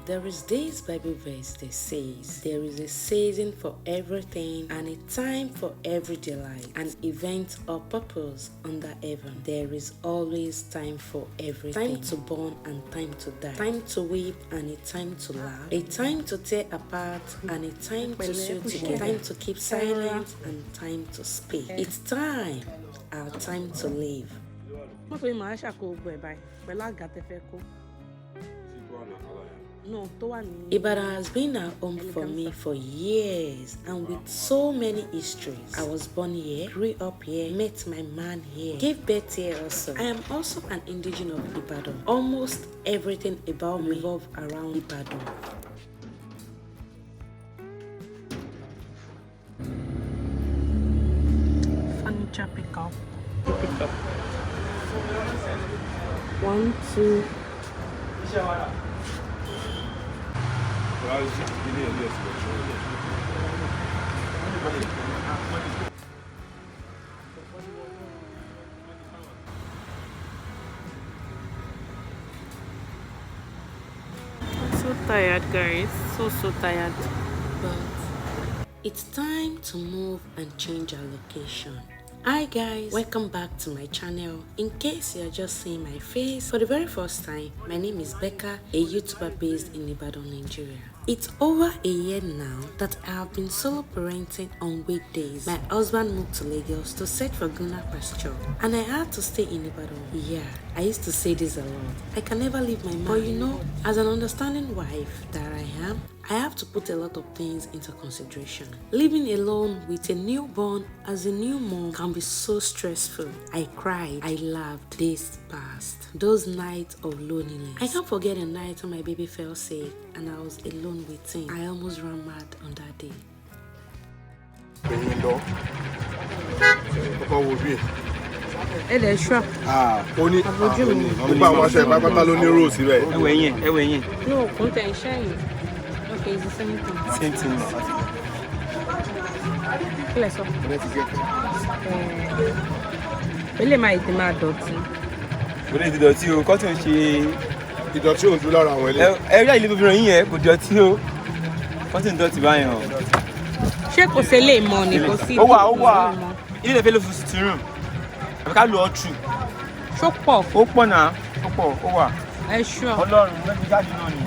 There is this Bible verse that says, there is a season for everything and a time for every delight, an event or purpose under heaven. There is always time for everything. Time to born and time to die. Time to weep and a time to laugh. A time to tear apart and a time to sew together. Time to keep silent and time to speak. It's time, our time to live. Ibadan has been a home for me for years and with so many histories. I was born here, grew up here, met my man here, gave birth here also. I am also an indigenous of Ibadan. Almost everything about me revolves around Ibadan. Furniture pickup. Pick up. 1, 2. So tired, guys. So tired. But it's time to move and change our location. Hi guys, welcome back to my channel. In case you're just seeing my face for the very first time, my name is Becca, a YouTuber based in Ibadan, Nigeria. It's over a year now that I have been solo parenting on weekdays. My husband moved to Lagos to search for greener pasture and I had to stay in Ibadan. Yeah, I used to say this a lot. I can never leave my man. But you know, as an understanding wife that I am, I have to put a lot of things into consideration. Living alone with a newborn as a new mom can be so stressful. I cried, I laughed, days passed. Those nights of loneliness. I can't forget a night when my baby fell sick and I was alone with him. I almost ran mad on that day. Okay, it's the same thing. Same thing. Let's go. Really, my dirty. Really, the dirty. You cut and she. The dirty on dollar and well. Every little bit here, but dirty. Cut and dirty buy on. Ṣé kò ṣe lè mọ ni kò sí. Ó wà. Ilé ìfẹ́ ló fi sitting room. Àbí ká lọ ọtú. Ṣó pọ̀. Ó pọ̀ náà. Ó pọ̀. Ó wà. Ẹ sure. Ọlọ́run mẹ́fì jáde náà ni.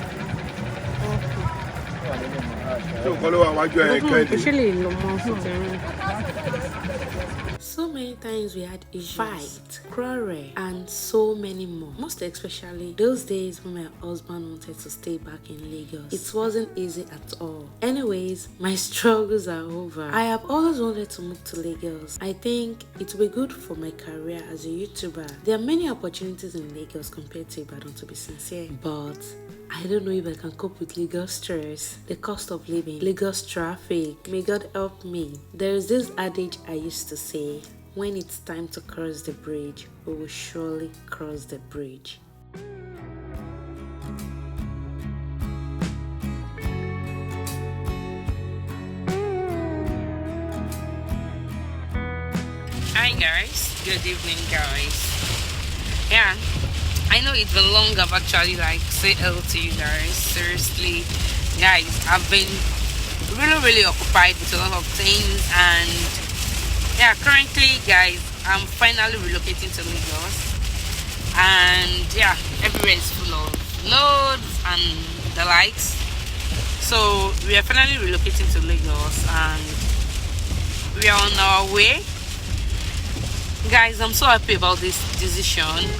So many times we had issues, fight, quarrel, and so many more. Most especially those days when my husband wanted to stay back in Lagos. It wasn't easy at all. Anyways, my struggles are over. I have always wanted to move to Lagos. I think it will be good for my career as a YouTuber. There are many opportunities in Lagos compared to Ibadan, to be sincere. But I don't know if I can cope with Lagos stress, the cost of living, Lagos traffic. May God help me. There is this adage I used to say, when it's time to cross the bridge, we will surely cross the bridge. Hi guys, good evening guys. Yeah, I know it's been long. I've actually said hello to you guys. Seriously, guys, I've been really occupied with a lot of things, and yeah, currently, guys, I'm finally relocating to Lagos, and yeah, everywhere is full of loads and the likes. So we are finally relocating to Lagos, and we are on our way. Guys, I'm so happy about this decision.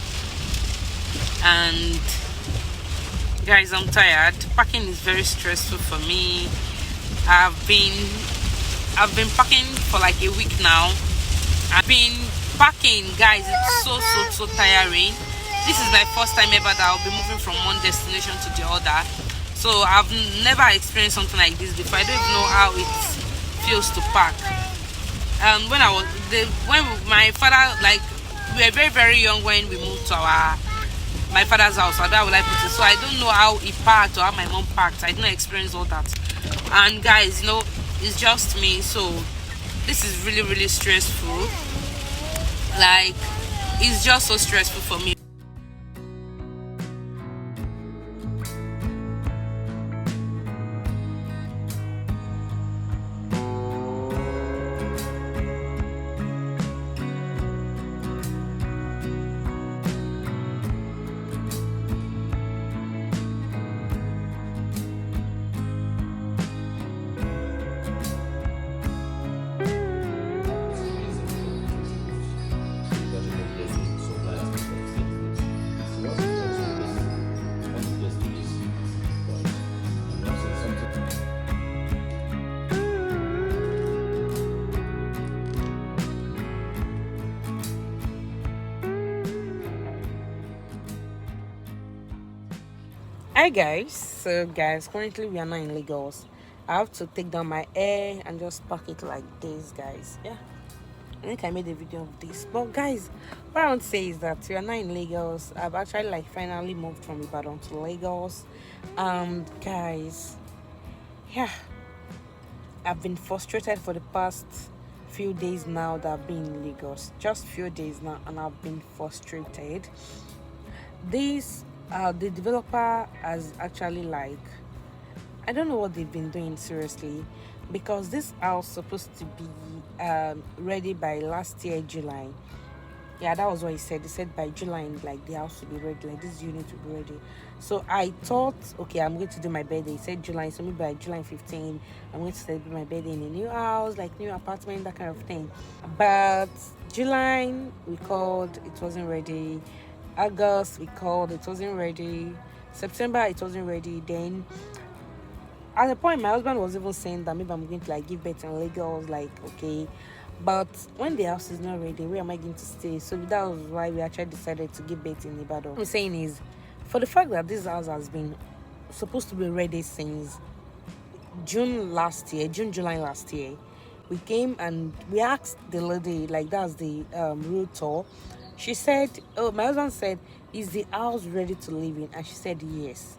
And guys, I'm tired. Packing is very stressful for me. I've been packing for like a week now. I've been packing, guys. It's so tiring. This is my first time ever that I'll be moving from one destination to the other. So I've never experienced something like this before. I don't even know how it feels to pack. When my father, we were very young when we moved to my father's house. How would I put it? So I don't know how he packed or how my mom packed. I didn't experience all that. And guys, you know, it's just me. So this is really stressful. It's just so stressful for me. Hi guys, so guys, currently we are not in Lagos. I have to take down my hair and just pack it like this, guys. Yeah, I think I made a video of this, but guys, what I want to say is that we are not in Lagos. I've actually like finally moved from Ibadan to Lagos. Guys, yeah, I've been frustrated for the past few days now that I've been in Lagos. Just few days now, and I've been frustrated. This the developer has actually like, I don't know what they've been doing seriously, because this house supposed to be ready by last year July. Yeah, that was what he said. He said by July, like the house will be ready, like this unit will be ready. So I thought, okay, I'm going to do my birthday. He said July, so maybe by July 15, I'm going to celebrate my birthday in a new house, like new apartment, that kind of thing. But July we called, it wasn't ready. August we called, it wasn't ready. September it wasn't ready. Then at the point my husband was even saying that maybe I'm going to like give birth in Lagos, like okay. But when the house is not ready, where am I going to stay? So that was why we actually decided to give birth in Ibadan. What I'm saying is, for the fact that this house has been supposed to be ready since June last year, July last year, we came and we asked the lady, like that's the realtor. She said, oh, my husband said, is the house ready to live in? And she said yes.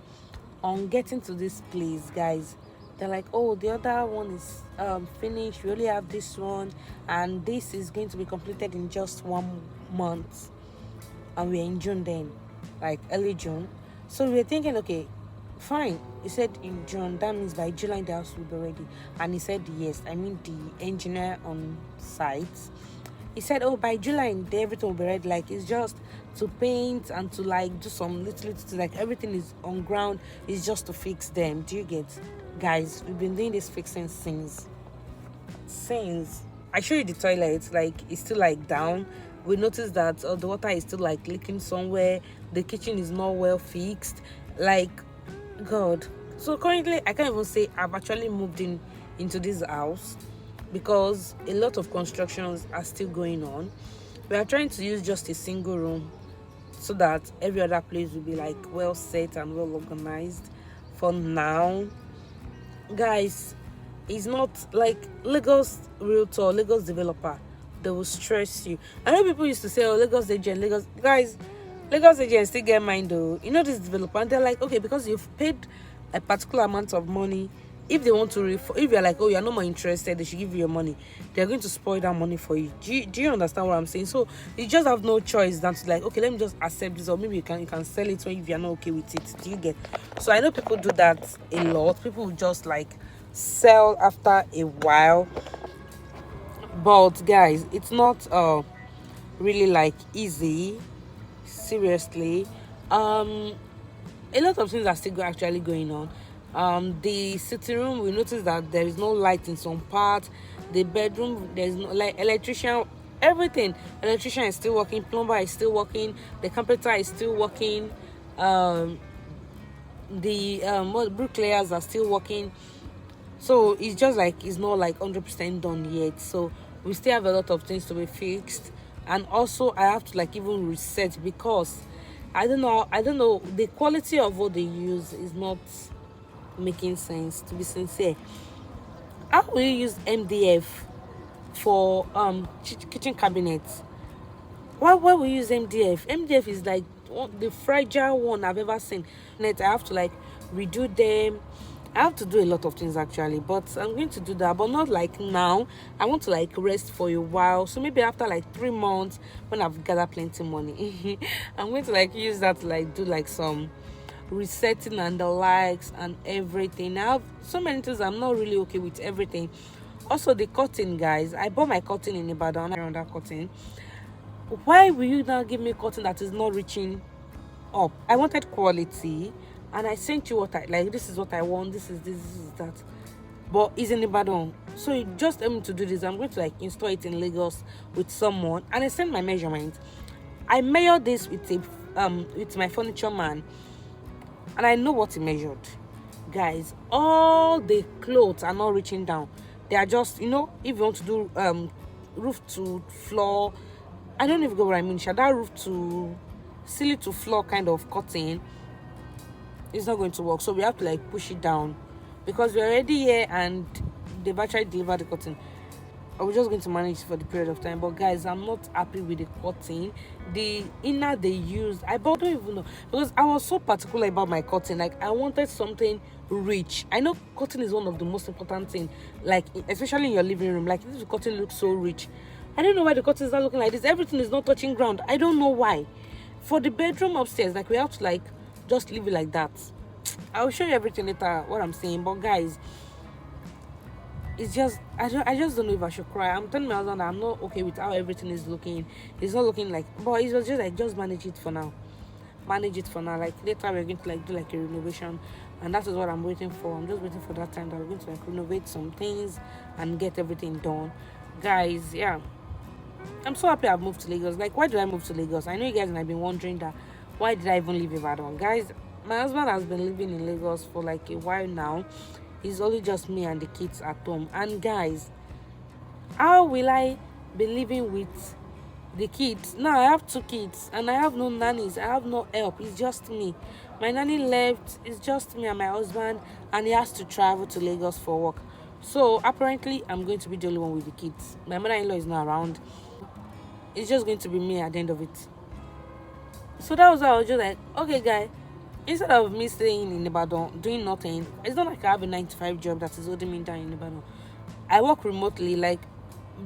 On getting to this place, guys, they're like, oh, the other one is finished, we only have this one, and this is going to be completed in just 1 month, and we're in June then, like early June. So we were thinking, okay, fine. He said in June, that means by July the house will be ready. And he said yes, I mean the engineer on site. He said, oh, by July everything will be ready, like it's just to paint and to like do some little things, like everything is on ground, it's just to fix them. Do you get? Guys, we've been doing this fixing since I show you the toilet, like it's still like down. We noticed that the water is still like leaking somewhere. The kitchen is not well fixed, like God. So currently I can't even say I've actually moved into this house, because a lot of constructions are still going on. We are trying to use just a single room so that every other place will be like well set and well organized. For now, guys, it's not like Lagos realtor, Lagos developer, they will stress you. I know people used to say, oh, Lagos agent, Lagos guys, Lagos agents still get mine though. You know, this developer, and they're like, okay, because you've paid a particular amount of money, if they want to if you're like, oh, you're no more interested, they should give you your money. They're going to spoil that money for you. Do you understand what I'm saying? So you just have no choice than to like, okay, let me just accept this, or maybe you can sell it when if you're not okay with it. Do you get? So I know people do that a lot. People just like sell after a while. But guys, it's not really like easy. Seriously. A lot of things are still actually going on. The sitting room, we noticed that there is no light in some parts. The bedroom, there's no like electrician, everything. Electrician is still working, plumber is still working, the carpenter is still working, the bricklayers are still working. So it's just like it's not like 100% done yet. So we still have a lot of things to be fixed, and also I have to like even reset, because I don't know, the quality of what they use is not making sense, to be sincere. How will you use MDF for kitchen cabinets? Why will you use MDF is like the fragile one I've ever seen. I have to like redo them. I have to do a lot of things actually, but I'm going to do that, but not like now. I want to like rest for a while, so maybe after like 3 months, when I've gathered plenty money, I'm going to like use that to like do like some resetting and the likes and everything. I have so many things I'm not really okay with everything. Also the curtain, guys, I bought my curtain in Ibadan. Around that curtain, why will you now give me curtain that is not reaching up? I wanted quality, and I sent you what I like. This is what I want. This is that. But it's in Ibadan, so you just aim to do this. I'm going to like install it in Lagos with someone, and I sent my measurement. I measured this with my furniture man, and I know what he measured. Guys, all the clothes are not reaching down. They are just, you know, if you want to do roof to floor, I don't even know what I mean. That roof to ceiling to floor kind of cutting, it's not going to work. So we have to like push it down because we're already here and they've actually delivered the curtain. I was just going to manage for the period of time, but guys, I'm not happy with the curtain. The inner they used, I don't even know, because I was so particular about my curtain. Like, I wanted something rich. I know curtain is one of the most important thing, like especially in your living room. Like, this curtain looks so rich. I don't know why the curtains are looking like this. Everything is not touching ground. I don't know why. For the bedroom upstairs, like, we have to like just leave it like that. I'll show you everything later, what I'm saying. But guys, it's just I just don't know if I should cry. I'm telling my husband that I'm not okay with how everything is looking. It's not looking like, but it was just like, just manage it for now. Manage it for now. Like, later we're going to like do like a renovation, and that is what I'm waiting for. I'm just waiting for that time that we're going to like renovate some things and get everything done. Guys, yeah, I'm so happy I've moved to Lagos. Like, why did I move to Lagos? I know you guys might be wondering that, why did I even leave Ibadan? Guys, my husband has been living in Lagos for like a while now. It's only just me and the kids at home. And guys, how will I be living with the kids? Now I have 2 kids and I have no nannies. I have no help. It's just me. My nanny left. It's just me and my husband, and he has to travel to Lagos for work. So apparently I'm going to be the only one with the kids. My mother-in-law is not around. It's just going to be me at the end of it. So that was why I was just like, okay, guy, instead of me staying in Ibadan doing nothing, it's not like I have a 9 to 5 job that is holding me down in Ibadan. I work remotely. Like,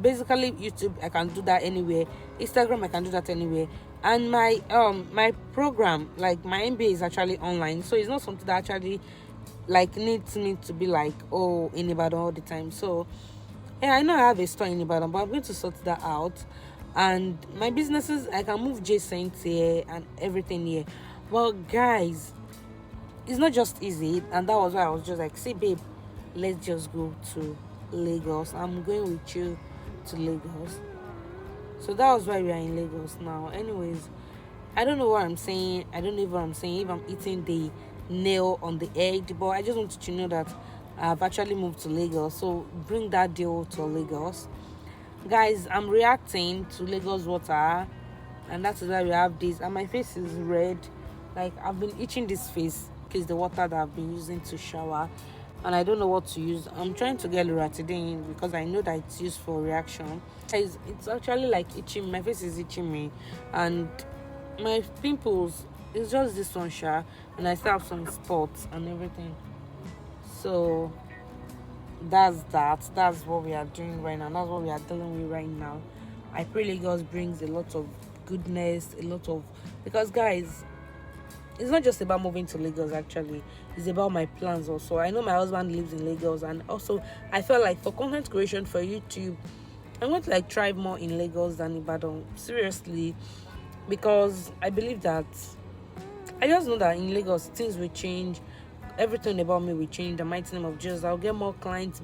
basically YouTube, I can do that anywhere. Instagram, I can do that anywhere. And my program, like my MBA, is actually online, so it's not something that actually like needs me to be like, oh, in Ibadan all the time. So yeah, I know I have a store in Ibadan, but I'm going to sort that out. And my businesses, I can move J-Cent here and everything here. Well, guys, it's not just easy, and that was why I was just like, see, babe, let's just go to Lagos. I'm going with you to Lagos. So that was why we are in Lagos now. Anyways, I don't know what I'm saying. I don't know what I'm saying, if I'm eating the nail on the egg, but I just want you to know that I've actually moved to Lagos. So bring that deal to Lagos. Guys, I'm reacting to Lagos water, and that is why we have this, and my face is red. Like, I've been itching this face because the water that I've been using to shower, and I don't know what to use. I'm trying to get Loratadine because I know that it's used for reaction. Guys, it's actually like itching. My face is itching me, and my pimples, it's just this one, and I still have some spots and everything. So that's what we are doing right now. That's what we are dealing with right now. I pray Lagos brings a lot of goodness, a lot of, because guys, it's not just about moving to Lagos. Actually, it's about my plans also. I know my husband lives in Lagos, and also I felt like for content creation for YouTube, I want to like thrive more in Lagos than Ibadan, seriously, because I believe that, I just know that in Lagos things will change. Everything about me will change. The mighty name of Jesus, I'll get more clients.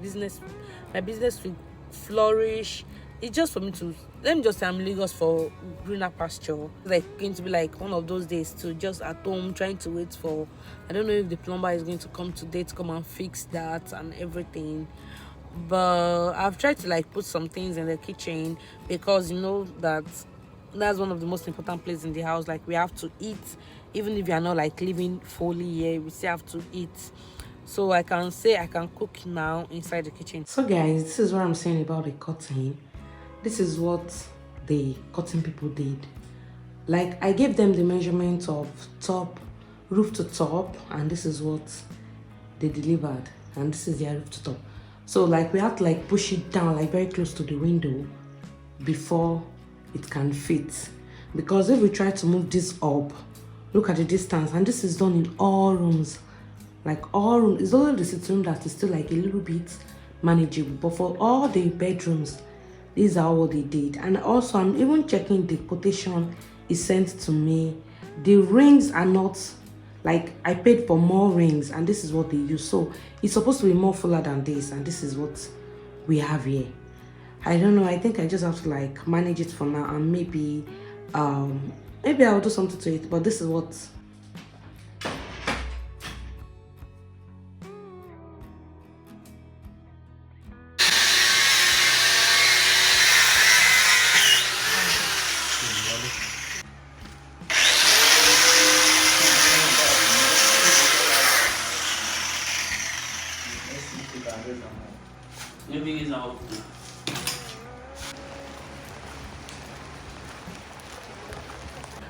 My business will flourish. It's just for me to, let me just say, I'm in Lagos for greener pasture. It's like going to be like one of those days to just at home trying to wait for, I don't know if the plumber is going to come today to come and fix that and everything. But I've tried to like put some things in the kitchen, because you know that's one of the most important places in the house. Like, we have to eat, even if you are not like living fully here, we still have to eat. So I can say I can cook now inside the kitchen. So guys, this is what I'm saying about the cutting. This is what the cutting people did. Like, I gave them the measurement of top, roof to top, and this is what they delivered, and this is their roof to top. So like, we have to like push it down like very close to the window before it can fit, because if we try to move this up, look at the distance, and this is done in all rooms. Like, all rooms, it's only the sitting room that is still like a little bit manageable, but for all the bedrooms, these are what they did. And also, I'm even checking the quotation is sent to me. The rings are not, like, I paid for more rings, and this is what they use. So it's supposed to be more fuller than this, and this is what we have here. I don't know, I think I just have to like manage it for now, and maybe I'll do something to it. But this is what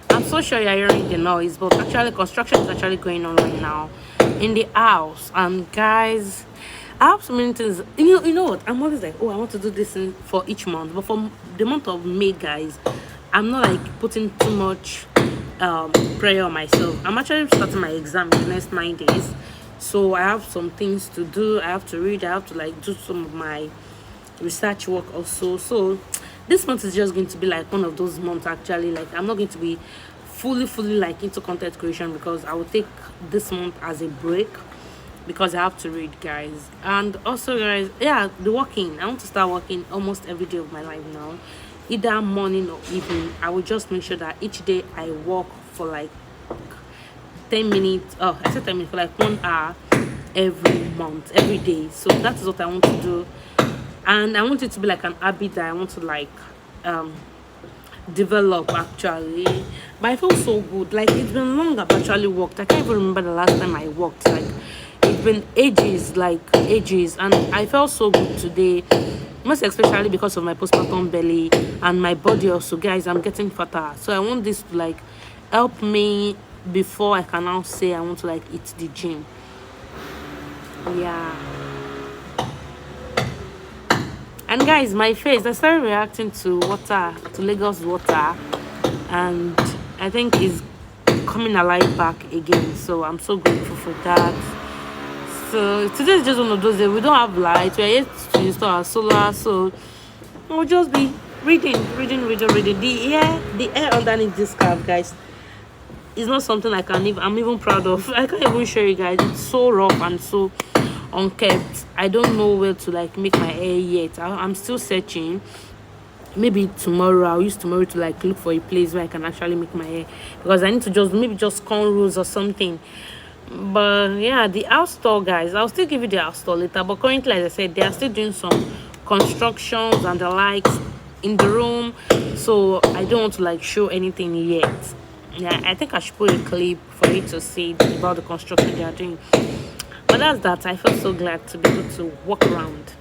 I'm so sure you're hearing the noise, but actually construction is actually going on right now in the house. And guys, I have so many things. You know what? I'm always like, oh, I want to do this for each month, but for the month of May, guys, I'm not like putting too much prayer on myself. I'm actually starting my exam in the next 9 days, so I have some things to do. I have to read. I have to like do some of my research work also. So this month is just going to be like one of those months. Actually, like I'm not going to be fully like into content creation because I will take this month as a break because I have to read, guys. And also, guys, yeah, the working, I want to start working almost every day of my life now, either morning or evening. I will just make sure that each day I work for like 10 minutes. Oh, I said 10 minutes, for like 1 hour every month, every day. So that is what I want to do, and I want it to be like an habit that I want to like develop actually. But I feel so good. Like it's been long I've actually worked. I can't even remember the last time I worked. Like it's been ages, like ages, and I felt so good today. Most especially because of my postpartum belly and my body also, guys. I'm getting fatter, so I want this to like help me before I can now say I want to like eat the gym. Yeah. And guys, my face, I started reacting to water, to Lagos water, and I think it's coming alive back again. So I'm so grateful for that. So today is just one of those days. We don't have light. We're yet to install our solar, so we'll just be reading. The air underneath this scarf, guys, is not something I'm even proud of. I can't even show you guys. It's so rough and so unkept. I don't know where to like make my hair yet. I'm still searching. Maybe tomorrow I'll use tomorrow to like look for a place where I can actually make my hair, because I need to just cornrows or something. But yeah, the house tour, guys, I'll still give you the house tour later. But currently, as I said, they are still doing some constructions and the likes in the room, so I don't want to like show anything yet. Yeah, I think I should put a clip for you to see about the construction they are doing. But that's that. I feel so glad to be able to walk around.